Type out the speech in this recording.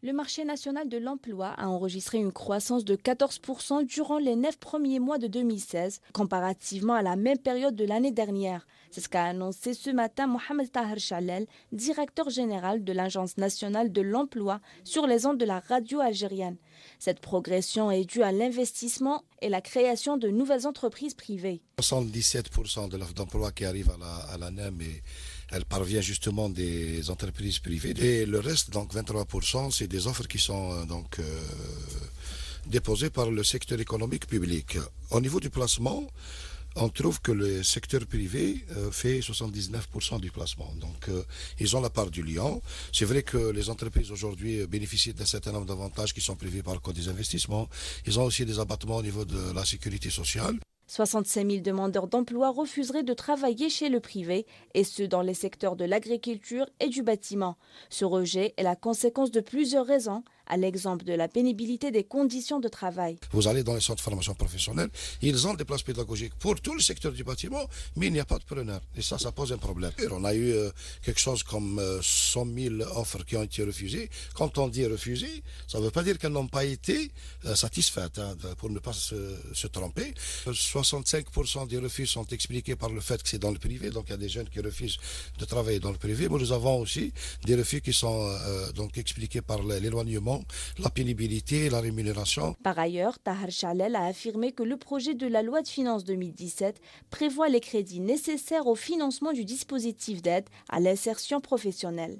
Le marché national de l'emploi a enregistré une croissance de 14% durant les 9 premiers mois de 2016, comparativement à la même période de l'année dernière. C'est ce qu'a annoncé ce matin Mohamed Taher Chalel, directeur général de l'Agence nationale de l'emploi, sur les ondes de la radio algérienne. Cette progression est due à l'investissement et la création de nouvelles entreprises privées. 77% de l'offre d'emploi qui arrive à la NEM, et elle parvient justement des entreprises privées. Et le reste, donc 23%, c'est des offres qui sont déposées par le secteur économique public. Au niveau du placement, on trouve que le secteur privé fait 79% du placement. Donc, ils ont la part du lion. C'est vrai que les entreprises aujourd'hui bénéficient d'un certain nombre d'avantages qui sont prévus par le Code des investissements. Ils ont aussi des abattements au niveau de la sécurité sociale. 65 000 demandeurs d'emploi refuseraient de travailler chez le privé, et ce dans les secteurs de l'agriculture et du bâtiment. Ce rejet est la conséquence de plusieurs raisons, à l'exemple de la pénibilité des conditions de travail. Vous allez dans les centres de formation professionnelle, ils ont des places pédagogiques pour tout le secteur du bâtiment, mais il n'y a pas de preneur. Et ça pose un problème. On a eu quelque chose comme 100 000 offres qui ont été refusées. Quand on dit refusées, ça ne veut pas dire qu'elles n'ont pas été satisfaites, pour ne pas se tromper. 65% des refus sont expliqués par le fait que c'est dans le privé, donc il y a des jeunes qui refusent de travailler dans le privé, mais nous avons aussi des refus qui sont donc expliqués par l'éloignement, la pénibilité et la rémunération. Par ailleurs, Taher Chalel a affirmé que le projet de la loi de finances 2017 prévoit les crédits nécessaires au financement du dispositif d'aide à l'insertion professionnelle.